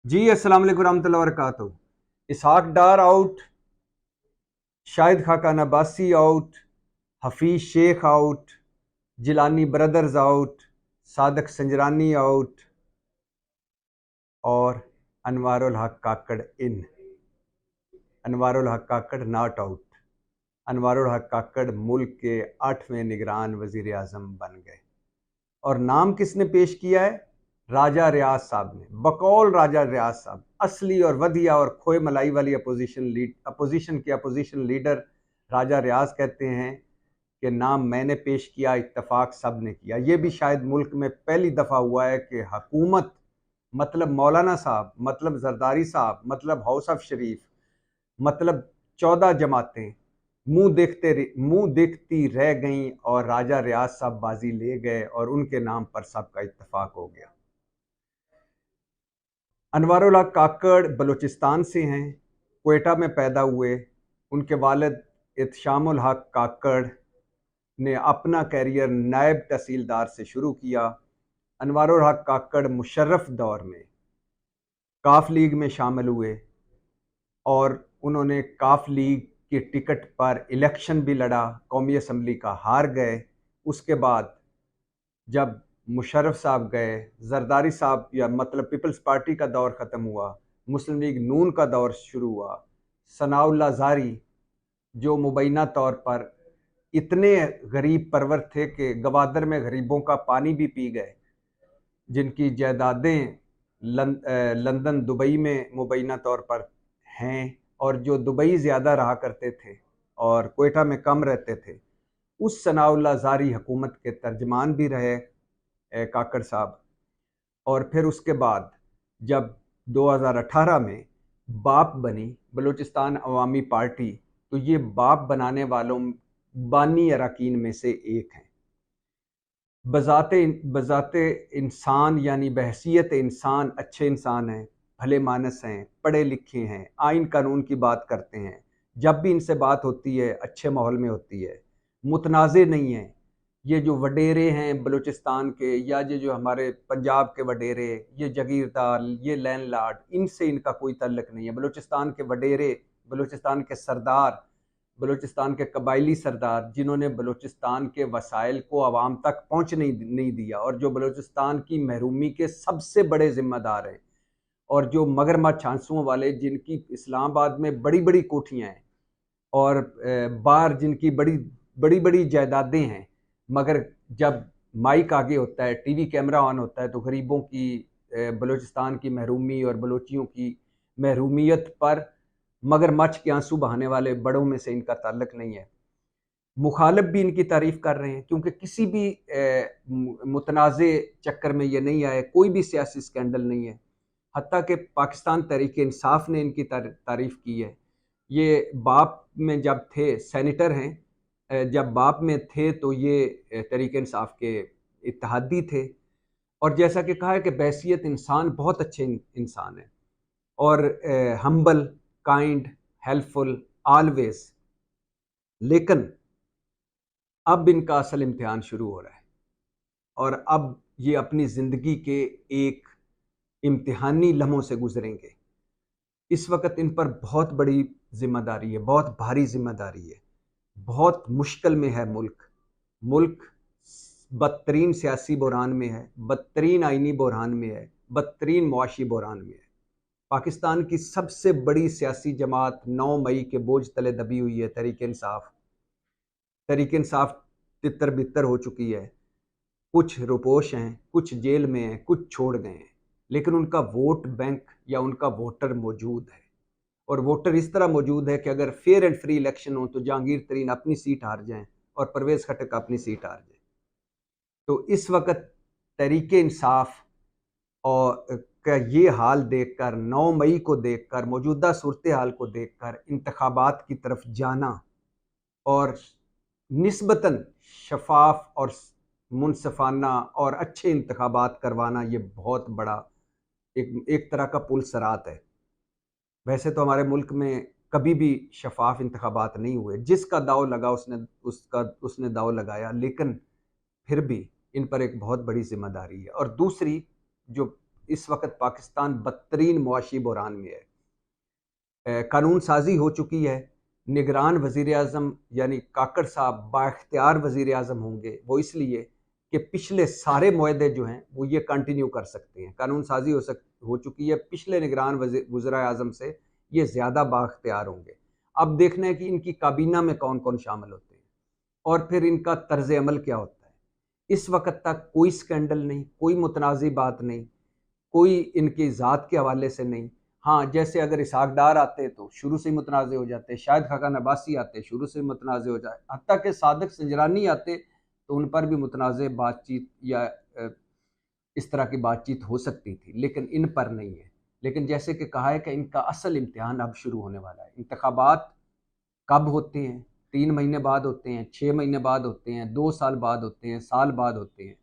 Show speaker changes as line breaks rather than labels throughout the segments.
जी अस्सलाम वालेकुम रहमतुल्लाहि व बरकातुहू। Ishaq Dar out, Shahid Khaqan Abbasi out, Hafeez Sheikh out, Jilani brothers out, Sadiq Sanjrani out और अनवारुल हक काकड़ इन। अनवारुल हक काकड़ नॉट आउट। अनवारुल हक काकड़ मुल्क के 8वें निगरान वजीर आज़म बन गए। और नाम किसने पेश किया है? राजा रियाज साहब ने, बकौल राजा रियाज साहब, असली और वधिया और खोए मलाई वाली अपोजिशन लीडर राजा रियाज कहते हैं कि नाम मैंने पेश किया, इत्तफाक सब ने किया। ये भी शायद मुल्क में पहली दफ़ा हुआ है कि हुकूमत मतलब मौलाना साहब, मतलब जरदारी साहब, मतलब हाउस ऑफ शरीफ, मतलब 14 जमातें मुंह देखती रह गईं और राजा रियाज साहब बाजी ले गए और उनके नाम पर सबका इत्तफाक हो गया। अनवारुल हक काकड़ बलूचिस्तान से हैं, क्वेटा में पैदा हुए। उनके वालिद इत्शामुल हक काकड़ ने अपना कैरियर नायब तहसीलदार से शुरू किया। अनवारुल हक काकड़ मुशर्रफ दौर में काफ लीग में शामिल हुए और उन्होंने काफ लीग के टिकट पर इलेक्शन भी लड़ा, कौमी असम्बली का हार गए। उसके बाद जब मुशर्रफ साहब गए, जरदारी साहब या मतलब पीपल्स पार्टी का दौर ख़त्म हुआ, मुस्लिम लीग नून का दौर शुरू हुआ। सनाउल्लाह ज़ारी जो मुबैना तौर पर इतने गरीब परवर थे कि गवादर में गरीबों का पानी भी पी गए, जिनकी जायदादें लंदन दुबई में मुबैना तौर पर हैं, और जो दुबई ज़्यादा रहा करते थे और क्वेटा में कम रहते थे, उस सनाउल्लाह ज़ारी हुकूमत के तर्जमान भी रहे काकड़ साहब। और फिर उसके बाद जब 2018 में बाप बनी बलूचिस्तान अवामी पार्टी, तो ये बाप बनाने वालों बानी अरकान में से एक हैं। बज़ाते इंसान यानी बहसीयत इंसान अच्छे इंसान हैं, भले मानस हैं, पढ़े लिखे हैं, आइन कानून की बात करते हैं। जब भी इनसे बात होती है अच्छे माहौल में होती है, मुतनाज़े नहीं हैं। ये जो वडेरे हैं बलूचिस्तान के, या ये जो हमारे पंजाब के वडेरे, ये जगीरदार, ये लैंडलॉर्ड, इनसे इनका कोई ताल्लुक नहीं है। बलूचिस्तान के वडेरे, बलूचिस्तान के सरदार, बलूचिस्तान के कबायली सरदार, जिन्होंने बलूचिस्तान के वसाइल को आवाम तक पहुँच नहीं दिया, और जो बलूचिस्तान की महरूमी के सबसे बड़े ज़िम्मेदार हैं, और जो मगरमच्छ आंसुओं वाले, जिनकी इस्लामाबाद में बड़ी बड़ी कोठियाँ हैं और बाहर जिनकी बड़ी बड़ी बड़ी जायदादें हैं, मगर जब माइक आगे होता है, टीवी कैमरा ऑन होता है, तो गरीबों की, बलूचिस्तान की महरूमी और बलोचियों की महरूमियत पर मगरमच्छ के आंसू बहाने वाले बड़ों में से इनका ताल्लुक नहीं है। मुखालिफ भी इनकी तारीफ़ कर रहे हैं, क्योंकि किसी भी मुतनाज़े चक्कर में ये नहीं आए, कोई भी सियासी स्कैंडल नहीं है। हत्ता कि पाकिस्तान तहरीक इंसाफ ने इनकी तारीफ़ की है। ये बाप में जब थे, सेनेटर हैं, जब बाप में थे तो ये तहरीक इंसाफ के इत्तेहादी थे। और जैसा कि कहा है कि बहसीयत इंसान बहुत अच्छे इंसान है, और हम्बल, काइंड, हेल्पफुल, ऑलवेज। लेकिन अब इनका असल इम्तिहान शुरू हो रहा है, और अब ये अपनी ज़िंदगी के एक इम्तिहानी लम्हों से गुजरेंगे। इस वक्त इन पर बहुत बड़ी जिम्मेदारी है, बहुत भारी जिम्मेदारी है, बहुत मुश्किल में है मुल्क बदतरीन सियासी बहरान में है, बदतरीन आइनी बहरान में है, बदतरीन मुआशी बहरान में है। पाकिस्तान की सबसे बड़ी सियासी जमात 9 मई के बोझ तले दबी हुई है, तहरीक इंसाफ तितर बितर हो चुकी है। कुछ रुपोश हैं, कुछ जेल में हैं, कुछ छोड़ गए हैं, लेकिन उनका वोट बैंक या उनका वोटर मौजूद है। और वोटर इस तरह मौजूद है कि अगर फेयर एंड फ्री इलेक्शन हो तो जहांगीर तरीन अपनी सीट हार जाएं और परवेज़ खटक अपनी सीट हार जाए। तो इस वक्त तहरीक इंसाफ और का ये हाल देखकर, 9 मई को देखकर, मौजूदा सूरत हाल को देखकर इंतखाबात की तरफ जाना और निस्बतन शफाफ और मुनसफाना और अच्छे इंतखाबात करवाना, ये बहुत बड़ा एक तरह का पुल सरात है। वैसे तो हमारे मुल्क में कभी भी शफाफ इंतखाबात नहीं हुए, जिसका दाव लगा उसने दाव लगाया, लेकिन फिर भी इन पर एक बहुत बड़ी जिम्मेदारी है। और दूसरी जो اس وقت پاکستان بدترین معاشی بحران میں ہے۔ قانون سازی ہو چکی ہے، نگران وزیر اعظم یعنی کاکڑ صاحب بااختیار وزیر اعظم ہوں گے، وہ اس لیے کہ پچھلے سارے معاہدے جو ہیں وہ یہ کنٹینیو کر سکتے ہیں۔ قانون سازی ہو چکی ہے، پچھلے نگران وزراء اعظم سے یہ زیادہ بااختیار ہوں گے۔ اب دیکھنا ہے کہ ان کی کابینہ میں کون کون شامل ہوتے ہیں اور پھر ان کا طرز عمل کیا ہوتا ہے۔ اس وقت تک کوئی سکینڈل نہیں، کوئی متنازع بات نہیں، کوئی ان کی ذات کے حوالے سے نہیں۔ ہاں جیسے اگر اسحاق ڈار آتے تو شروع سے ہی متنازع ہو جاتے، شاہد خاقان عباسی آتے شروع سے متنازع ہو جاتے، حتیٰ کہ صادق سنجرانی آتے تو ان پر بھی متنازع بات چیت یا اس طرح کی بات چیت ہو سکتی تھی، لیکن ان پر نہیں ہے۔ لیکن جیسے کہ کہا ہے کہ ان کا اصل امتحان اب شروع ہونے والا ہے۔ انتخابات کب ہوتے ہیں؟ 3 مہینے بعد ہوتے ہیں، 6 مہینے بعد ہوتے ہیں، 2 سال بعد ہوتے ہیں، سال بعد ہوتے ہیں۔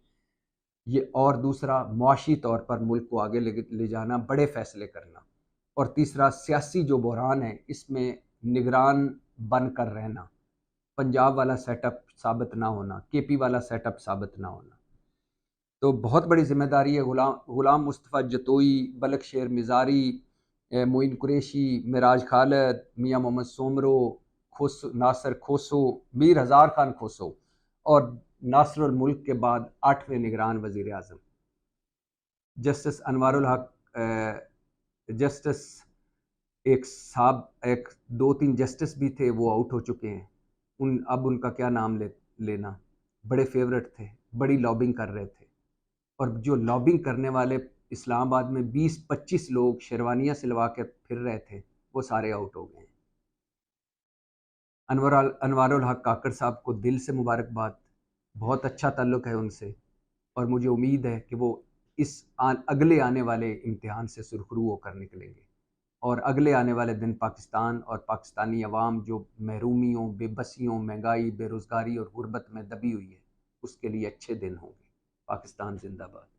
یہ اور دوسرا معاشی طور پر ملک کو آگے لے جانا، بڑے فیصلے کرنا، اور تیسرا سیاسی جو بحران ہے اس میں نگران بن کر رہنا، پنجاب والا سیٹ اپ ثابت نہ ہونا، کے پی والا سیٹ اپ ثابت نہ ہونا۔ تو بہت بڑی ذمہ داری ہے۔ غلام مصطفیٰ جتوئی، بلک شیر مزاری، معین قریشی، معراج خالد، میاں محمد سومرو، ناصر کھوسو، میر ہزار خان کھوسو، اور ناصر الملک کے بعد 8ویں نگران وزیر اعظم جسٹس انوار الحق، جسٹس ایک 2-3 جسٹس بھی تھے، وہ آؤٹ ہو چکے ہیں۔ اب ان کا کیا نام لینا، بڑے فیورٹ تھے، بڑی لابنگ کر رہے تھے، اور جو لابنگ کرنے والے اسلام آباد میں 20-25 لوگ شیروانیاں سلوا کے پھر رہے تھے، وہ سارے آؤٹ ہو گئے ہیں۔ انوار الحق کاکڑ صاحب کو دل سے مبارکباد، بہت اچھا تعلق ہے ان سے، اور مجھے امید ہے کہ وہ اس اگلے آنے والے امتحان سے سرخرو ہو کر نکلیں گے، اور اگلے آنے والے دن پاکستان اور پاکستانی عوام جو محرومیوں، بے بسیوں، مہنگائی، بے روزگاری اور غربت میں دبی ہوئی ہے، اس کے لیے اچھے دن ہوں گے۔ پاکستان زندہ باد۔